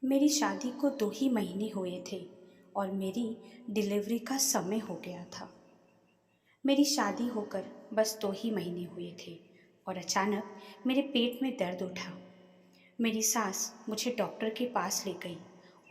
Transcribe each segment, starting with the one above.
मेरी शादी को 2 ही महीने हुए थे और मेरी डिलीवरी का समय हो गया था। मेरी शादी होकर बस 2 ही महीने हुए थे और अचानक मेरे पेट में दर्द उठा। मेरी सास मुझे डॉक्टर के पास ले गई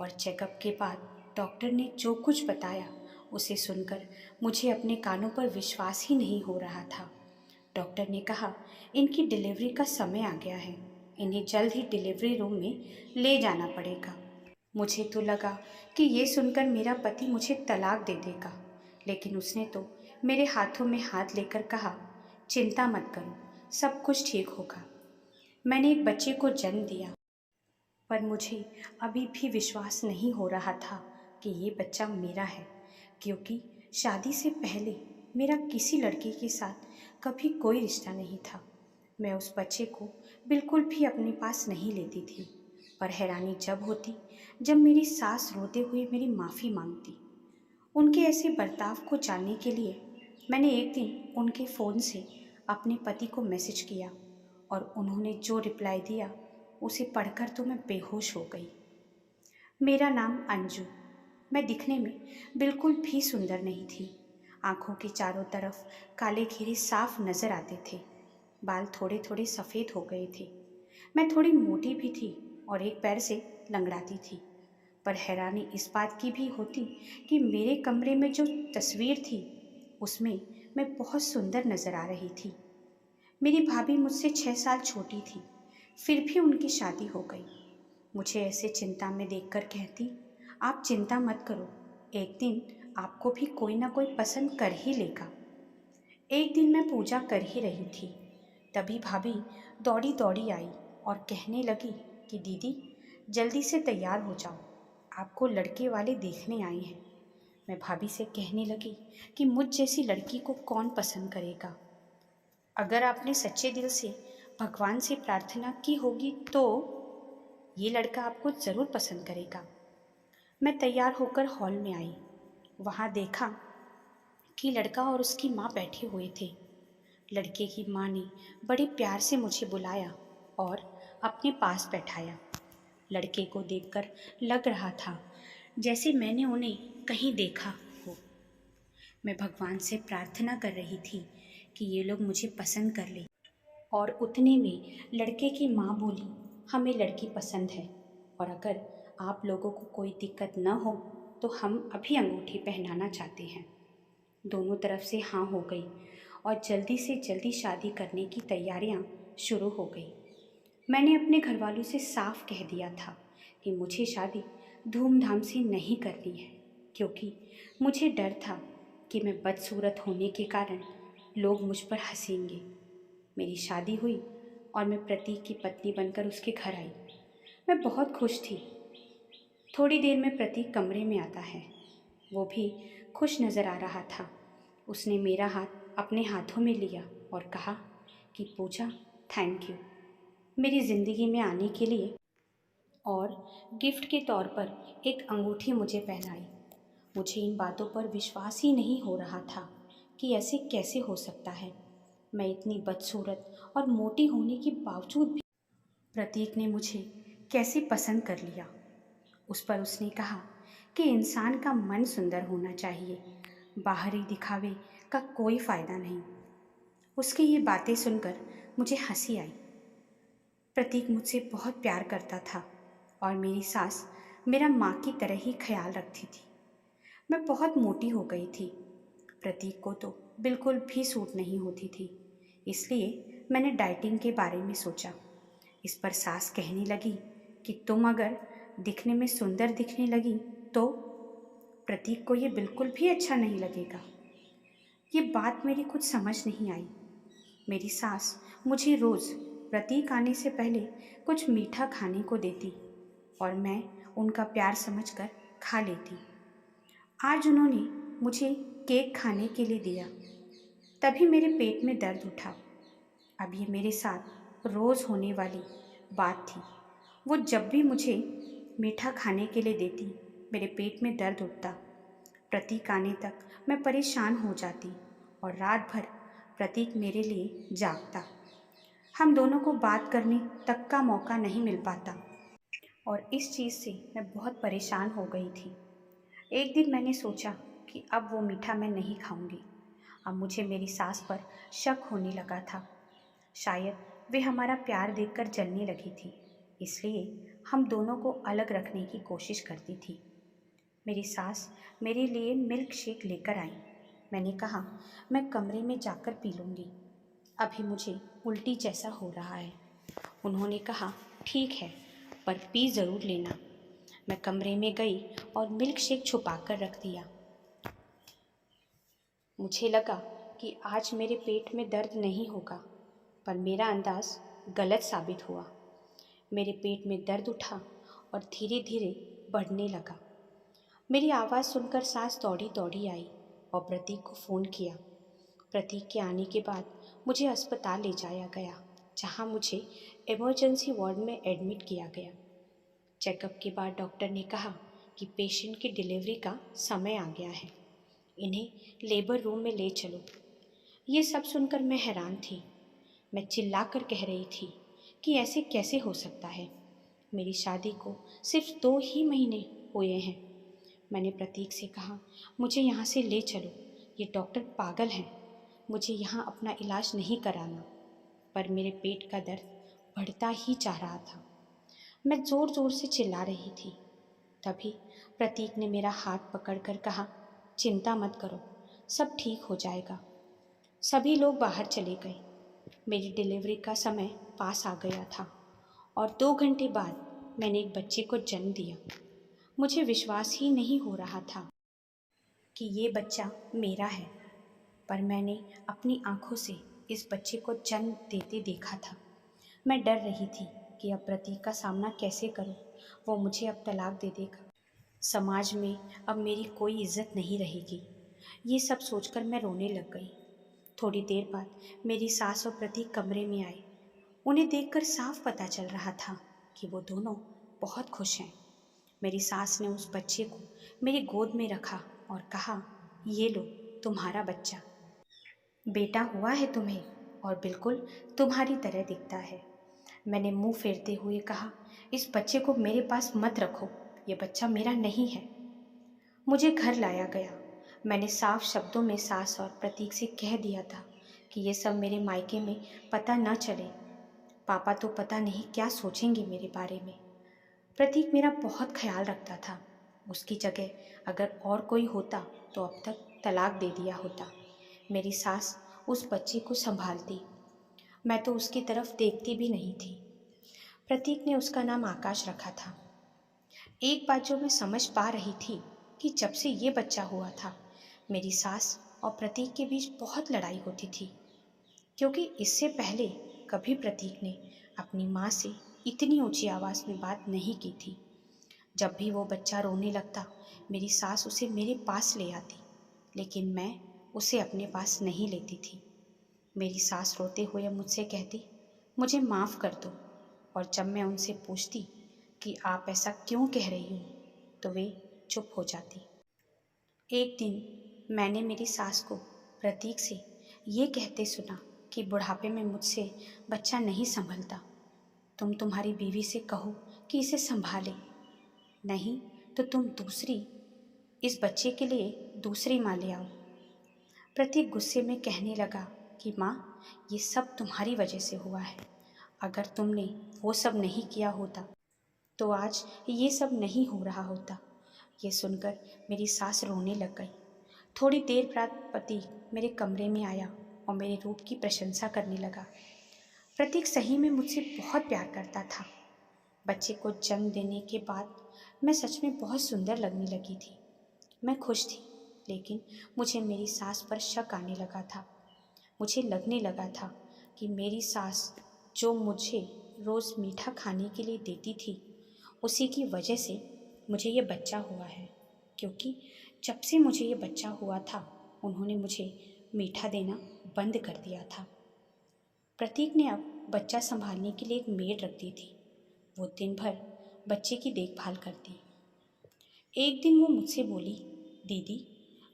और चेकअप के बाद डॉक्टर ने जो कुछ बताया उसे सुनकर मुझे अपने कानों पर विश्वास ही नहीं हो रहा था। डॉक्टर ने कहा, इनकी डिलीवरी का समय आ गया है, इन्हें जल्द ही डिलीवरी रूम में ले जाना पड़ेगा। मुझे तो लगा कि ये सुनकर मेरा पति मुझे तलाक दे देगा, लेकिन उसने तो मेरे हाथों में हाथ लेकर कहा, चिंता मत करो, सब कुछ ठीक होगा। मैंने एक बच्चे को जन्म दिया, पर मुझे अभी भी विश्वास नहीं हो रहा था कि ये बच्चा मेरा है, क्योंकि शादी से पहले मेरा किसी लड़के के साथ कभी कोई रिश्ता नहीं था। मैं उस बच्चे को बिल्कुल भी अपने पास नहीं लेती थी, पर हैरानी जब होती जब मेरी सास रोते हुए मेरी माफ़ी मांगती। उनके ऐसे बर्ताव को जानने के लिए मैंने एक दिन उनके फ़ोन से अपने पति को मैसेज किया और उन्होंने जो रिप्लाई दिया उसे पढ़कर तो मैं बेहोश हो गई। मेरा नाम अंजू। मैं दिखने में बिल्कुल भी सुंदर नहीं थी। आंखों के चारों तरफ काले घेरे साफ नजर आते थे। बाल थोड़े थोड़े सफ़ेद हो गए थे। मैं थोड़ी मोटी भी थी और एक पैर से लंगड़ाती थी। पर हैरानी इस बात की भी होती कि मेरे कमरे में जो तस्वीर थी उसमें मैं बहुत सुंदर नजर आ रही थी। मेरी भाभी मुझसे 6 साल छोटी थी, फिर भी उनकी शादी हो गई। मुझे ऐसे चिंता में देखकर कहती, आप चिंता मत करो, एक दिन आपको भी कोई ना कोई पसंद कर ही लेगा। एक दिन मैं पूजा कर ही रही थी, तभी भाभी दौड़ी दौड़ी आई और कहने लगी कि दीदी जल्दी से तैयार हो जाओ, आपको लड़के वाले देखने आए हैं। मैं भाभी से कहने लगी कि मुझ जैसी लड़की को कौन पसंद करेगा। अगर आपने सच्चे दिल से भगवान से प्रार्थना की होगी तो ये लड़का आपको ज़रूर पसंद करेगा। मैं तैयार होकर हॉल में आई। वहाँ देखा कि लड़का और उसकी माँ बैठे हुए थे। लड़के की माँ ने बड़े प्यार से मुझे बुलाया और अपने पास बैठाया। लड़के को देखकर लग रहा था जैसे मैंने उन्हें कहीं देखा हो। मैं भगवान से प्रार्थना कर रही थी कि ये लोग मुझे पसंद कर ले। और उतने में लड़के की माँ बोली, हमें लड़की पसंद है और अगर आप लोगों को कोई दिक्कत न हो तो हम अभी अंगूठी पहनाना चाहते हैं। दोनों तरफ से हाँ हो गई और जल्दी से जल्दी शादी करने की तैयारियां शुरू हो गई। मैंने अपने घर वालों से साफ कह दिया था कि मुझे शादी धूमधाम से नहीं करनी है, क्योंकि मुझे डर था कि मैं बदसूरत होने के कारण लोग मुझ पर हंसेंगे। मेरी शादी हुई और मैं प्रतीक की पत्नी बनकर उसके घर आई। मैं बहुत खुश थी। थोड़ी देर में प्रतीक कमरे में आता है। वो भी खुश नज़र आ रहा था। उसने मेरा हाथ अपने हाथों में लिया और कहा कि पूजा, थैंक यू मेरी ज़िंदगी में आने के लिए, और गिफ्ट के तौर पर एक अंगूठी मुझे पहनाई। मुझे इन बातों पर विश्वास ही नहीं हो रहा था कि ऐसे कैसे हो सकता है। मैं इतनी बदसूरत और मोटी होने के बावजूद भी प्रतीक ने मुझे कैसे पसंद कर लिया। उस पर उसने कहा कि इंसान का मन सुंदर होना चाहिए, बाहरी दिखावे का कोई फ़ायदा नहीं। उसकी ये बातें सुनकर मुझे हंसी आई। प्रतीक मुझसे बहुत प्यार करता था और मेरी सास मेरा माँ की तरह ही ख्याल रखती थी। मैं बहुत मोटी हो गई थी। प्रतीक को तो बिल्कुल भी सूट नहीं होती थी, इसलिए मैंने डाइटिंग के बारे में सोचा। इस पर सास कहने लगी कि तुम अगर दिखने में सुंदर दिखने लगी तो प्रतीक को ये बिल्कुल भी अच्छा नहीं लगेगा। ये बात मेरी कुछ समझ नहीं आई। मेरी सास मुझे रोज़ प्रतीक आने से पहले कुछ मीठा खाने को देती और मैं उनका प्यार समझकर खा लेती। आज उन्होंने मुझे केक खाने के लिए दिया, तभी मेरे पेट में दर्द उठा। अब ये मेरे साथ रोज़ होने वाली बात थी। वो जब भी मुझे मीठा खाने के लिए देती, मेरे पेट में दर्द उठता। प्रतीक आने तक मैं परेशान हो जाती और रात भर प्रतीक मेरे लिए जागता। हम दोनों को बात करने तक का मौका नहीं मिल पाता। और इस चीज़ से मैं बहुत परेशान हो गई थी। एक दिन मैंने सोचा कि अब वो मीठा मैं नहीं खाऊंगी। अब मुझे मेरी सास पर शक होने लगा था। शायद वे हमारा प्यार देखकर जलने लगी थी, इसलिए हम दोनों को अलग रखने की कोशिश करती थी। मेरी सास मेरे लिए मिल्क शेक लेकर आई। मैंने कहा, मैं कमरे में जाकर पी लूँगी, अभी मुझे उल्टी जैसा हो रहा है। उन्होंने कहा, ठीक है, पर पी ज़रूर लेना। मैं कमरे में गई और मिल्क शेक छुपा कर रख दिया। मुझे लगा कि आज मेरे पेट में दर्द नहीं होगा, पर मेरा अंदाज गलत साबित हुआ। मेरे पेट में दर्द उठा और धीरे धीरे बढ़ने लगा। मेरी आवाज़ सुनकर सास दौड़ी दौड़ी आई और प्रतीक को फ़ोन किया। प्रतीक के आने के बाद मुझे अस्पताल ले जाया गया, जहां मुझे इमरजेंसी वार्ड में एडमिट किया गया। चेकअप के बाद डॉक्टर ने कहा कि पेशेंट की डिलीवरी का समय आ गया है, इन्हें लेबर रूम में ले चलो। ये सब सुनकर मैं हैरान थी। मैं चिल्लाकर कह रही थी कि ऐसे कैसे हो सकता है, मेरी शादी को सिर्फ 2 ही महीने हुए हैं। मैंने प्रतीक से कहा, मुझे यहाँ से ले चलो, ये डॉक्टर पागल हैं, मुझे यहाँ अपना इलाज नहीं कराना। पर मेरे पेट का दर्द बढ़ता ही जा रहा था। मैं ज़ोर ज़ोर से चिल्ला रही थी। तभी प्रतीक ने मेरा हाथ पकड़कर कहा, चिंता मत करो, सब ठीक हो जाएगा। सभी लोग बाहर चले गए। मेरी डिलीवरी का समय पास आ गया था और 2 घंटे बाद मैंने एक बच्चे को जन्म दिया। मुझे विश्वास ही नहीं हो रहा था कि ये बच्चा मेरा है, पर मैंने अपनी आंखों से इस बच्चे को जन्म देते देखा था। मैं डर रही थी कि अब प्रतीक का सामना कैसे करूं। वो मुझे अब तलाक दे देगा, समाज में अब मेरी कोई इज्जत नहीं रहेगी। ये सब सोचकर मैं रोने लग गई। थोड़ी देर बाद मेरी सास और प्रतीक कमरे में आए। उन्हें देखकर साफ पता चल रहा था कि वो दोनों बहुत खुश हैं। मेरी सास ने उस बच्चे को मेरी गोद में रखा और कहा, ये लो तुम्हारा बच्चा। बेटा हुआ है तुम्हें और बिल्कुल तुम्हारी तरह दिखता है। मैंने मुंह फेरते हुए कहा, इस बच्चे को मेरे पास मत रखो, ये बच्चा मेरा नहीं है। मुझे घर लाया गया। मैंने साफ शब्दों में सास और प्रतीक से कह दिया था कि ये सब मेरे मायके में पता न चले। पापा तो पता नहीं क्या सोचेंगे मेरे बारे में। प्रतीक मेरा बहुत ख्याल रखता था। उसकी जगह अगर और कोई होता तो अब तक तलाक दे दिया होता। मेरी सास उस बच्चे को संभालती, मैं तो उसकी तरफ देखती भी नहीं थी। प्रतीक ने उसका नाम आकाश रखा था। एक बात जो मैं समझ पा रही थी कि जब से ये बच्चा हुआ था, मेरी सास और प्रतीक के बीच बहुत लड़ाई होती थी, क्योंकि इससे पहले कभी प्रतीक ने अपनी माँ से इतनी ऊंची आवाज़ में बात नहीं की थी। जब भी वो बच्चा रोने लगता, मेरी सास उसे मेरे पास ले आती, लेकिन मैं उसे अपने पास नहीं लेती थी। मेरी सास रोते हुए मुझसे कहती, मुझे माफ़ कर दो, और जब मैं उनसे पूछती कि आप ऐसा क्यों कह रही हो, तो वे चुप हो जाती। एक दिन मैंने मेरी सास को प्रतीक से ये कहते सुना कि बुढ़ापे में मुझसे बच्चा नहीं संभलता, तुम तुम्हारी बीवी से कहो कि इसे संभाले, नहीं तो तुम इस बच्चे के लिए दूसरी माँ ले आओ। प्रतीक गुस्से में कहने लगा कि माँ, ये सब तुम्हारी वजह से हुआ है। अगर तुमने वो सब नहीं किया होता तो आज ये सब नहीं हो रहा होता। ये सुनकर मेरी सास रोने लग गई। थोड़ी देर बाद प्रतीक मेरे कमरे में आया और मेरे रूप की प्रशंसा करने लगा। प्रतीक सही में मुझसे बहुत प्यार करता था। बच्चे को जन्म देने के बाद मैं सच में बहुत सुंदर लगने लगी थी। मैं खुश थी, लेकिन मुझे मेरी सास पर शक आने लगा था। मुझे लगने लगा था कि मेरी सास जो मुझे रोज़ मीठा खाने के लिए देती थी, उसी की वजह से मुझे ये बच्चा हुआ है, क्योंकि जब से मुझे ये बच्चा हुआ था, उन्होंने मुझे मीठा देना बंद कर दिया था। प्रतीक ने अब बच्चा संभालने के लिए एक मेड रख दी थी। वो दिन भर बच्चे की देखभाल करती। एक दिन वो मुझसे बोली, दीदी,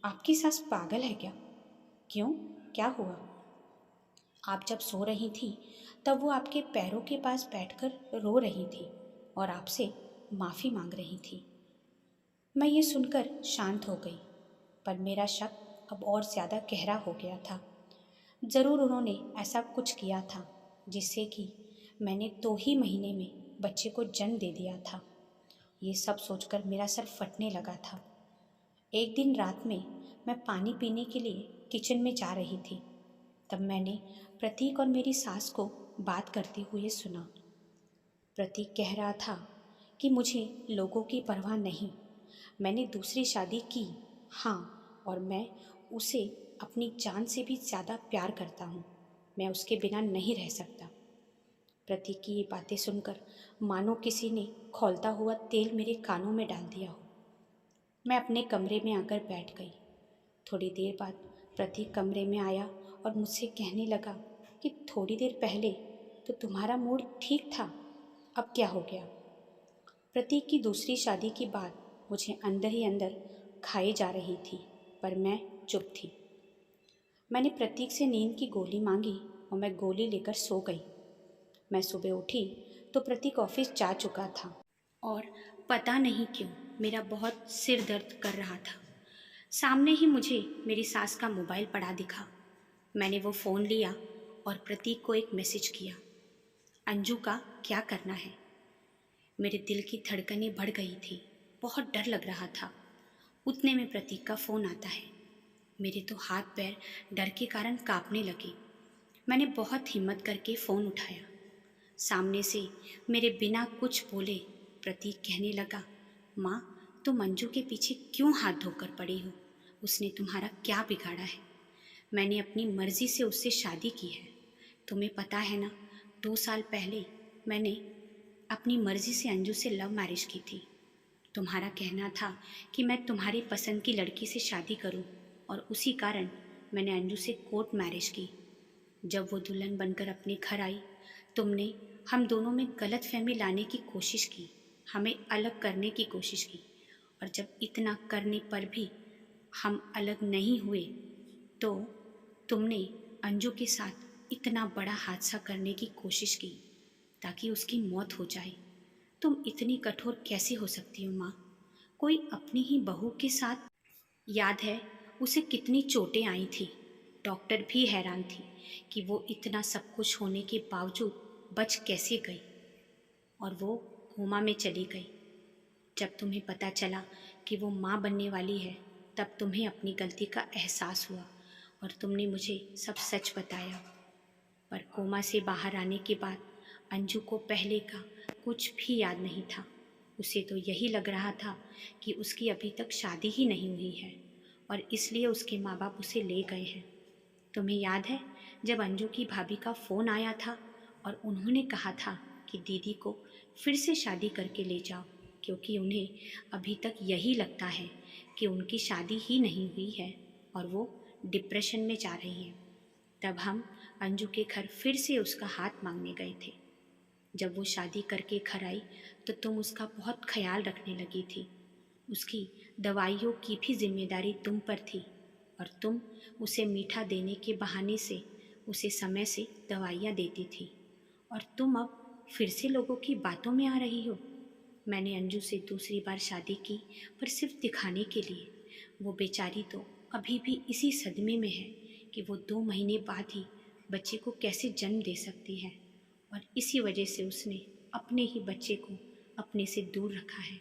आपकी सास पागल है क्या? क्यों, क्या हुआ? आप जब सो रही थी तब वो आपके पैरों के पास बैठकर रो रही थी और आपसे माफ़ी मांग रही थी। मैं ये सुनकर शांत हो गई, पर मेरा शक अब और ज़्यादा गहरा हो गया था। ज़रूर उन्होंने ऐसा कुछ किया था जिससे कि मैंने 2 ही महीने में बच्चे को जन्म दे दिया था। ये सब सोचकर मेरा सर फटने लगा था। एक दिन रात में मैं पानी पीने के लिए किचन में जा रही थी। तब मैंने प्रतीक और मेरी सास को बात करते हुए सुना। प्रतीक कह रहा था कि मुझे लोगों की परवाह नहीं, मैंने दूसरी शादी की, हाँ, और मैं उसे अपनी जान से भी ज़्यादा प्यार करता हूँ। मैं उसके बिना नहीं रह सकता। प्रतीक की ये बातें सुनकर मानो किसी ने खौलता हुआ तेल मेरे कानों में डाल दिया हो। मैं अपने कमरे में आकर बैठ गई। थोड़ी देर बाद प्रतीक कमरे में आया और मुझसे कहने लगा कि थोड़ी देर पहले तो तुम्हारा मूड ठीक था, अब क्या हो गया। प्रतीक की दूसरी शादी की बात मुझे अंदर ही अंदर खाई जा रही थी, पर मैं चुप थी। मैंने प्रतीक से नींद की गोली मांगी और मैं गोली लेकर सो गई। मैं सुबह उठी तो प्रतीक ऑफिस जा चुका था और पता नहीं क्यों मेरा बहुत सिर दर्द कर रहा था। सामने ही मुझे मेरी सास का मोबाइल पड़ा दिखा। मैंने वो फ़ोन लिया और प्रतीक को एक मैसेज किया, अंजू का क्या करना है। मेरे दिल की धड़कनें बढ़ गई थी, बहुत डर लग रहा था। उतने में प्रतीक का फ़ोन आता है। मेरे तो हाथ पैर डर के कारण कांपने लगे। मैंने बहुत हिम्मत करके फ़ोन उठाया। सामने से मेरे बिना कुछ बोले प्रतीक कहने लगा, माँ, तुम अंजू के पीछे क्यों हाथ धोकर पड़ी हो? उसने तुम्हारा क्या बिगाड़ा है? मैंने अपनी मर्जी से उससे शादी की है। तुम्हें पता है ना, 2 साल पहले मैंने अपनी मर्जी से अंजू से लव मैरिज की थी। तुम्हारा कहना था कि मैं तुम्हारी पसंद की लड़की से शादी करूं, और उसी कारण मैंने अंजू से कोर्ट मैरिज की। जब वो दुल्हन बनकर अपने घर आई, तुमने हम दोनों में गलतफहमी लाने की कोशिश की, हमें अलग करने की कोशिश की, और जब इतना करने पर भी हम अलग नहीं हुए तो तुमने अंजू के साथ इतना बड़ा हादसा करने की कोशिश की ताकि उसकी मौत हो जाए। तुम इतनी कठोर कैसे हो सकती हो माँ? कोई अपनी ही बहू के साथ, याद है उसे कितनी चोटें आई थी। डॉक्टर भी हैरान थी कि वो इतना सब कुछ होने के बावजूद बच कैसे गई, और वो कोमा में चली गई। जब तुम्हें पता चला कि वो माँ बनने वाली है, तब तुम्हें अपनी गलती का एहसास हुआ और तुमने मुझे सब सच बताया। पर कोमा से बाहर आने के बाद अंजू को पहले का कुछ भी याद नहीं था। उसे तो यही लग रहा था कि उसकी अभी तक शादी ही नहीं हुई है और इसलिए उसके माँ बाप उसे ले गए हैं। तुम्हें याद है जब अंजू की भाभी का फ़ोन आया था और उन्होंने कहा था कि दीदी को फिर से शादी करके ले जाओ, क्योंकि उन्हें अभी तक यही लगता है कि उनकी शादी ही नहीं हुई है और वो डिप्रेशन में जा रही है। तब हम अंजू के घर फिर से उसका हाथ मांगने गए थे। जब वो शादी करके घर आई तो तुम उसका बहुत ख्याल रखने लगी थी। उसकी दवाइयों की भी जिम्मेदारी तुम पर थी और तुम उसे मीठा देने के बहाने से उसे समय से दवाइयाँ देती थी, और तुम अब फिर से लोगों की बातों में आ रही हो। मैंने अंजू से दूसरी बार शादी की, पर सिर्फ दिखाने के लिए। वो बेचारी तो अभी भी इसी सदमे में है कि वो 2 महीने बाद ही बच्चे को कैसे जन्म दे सकती है, और इसी वजह से उसने अपने ही बच्चे को अपने से दूर रखा है।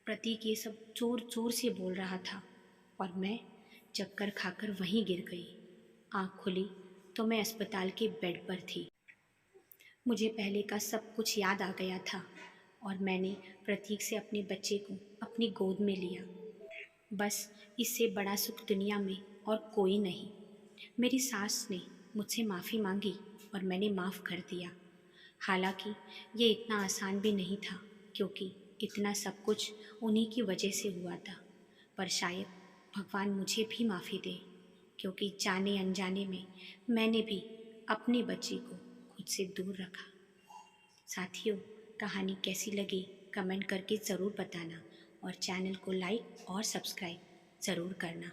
प्रतीक ये सब जोर जोर से बोल रहा था और मैं चक्कर खाकर वहीं गिर गई। आँख खुली तो मैं अस्पताल के बेड पर थी। मुझे पहले का सब कुछ याद आ गया था और मैंने प्रतीक से अपने बच्चे को अपनी गोद में लिया। बस इससे बड़ा सुख दुनिया में और कोई नहीं। मेरी सास ने मुझसे माफ़ी मांगी और मैंने माफ़ कर दिया। हालांकि ये इतना आसान भी नहीं था, क्योंकि इतना सब कुछ उन्हीं की वजह से हुआ था। पर शायद भगवान मुझे भी माफ़ी दे, क्योंकि जाने अनजाने में मैंने भी अपने बच्चे को खुद से दूर रखा। साथियों, कहानी कैसी लगी कमेंट करके ज़रूर बताना और चैनल को लाइक और सब्सक्राइब ज़रूर करना।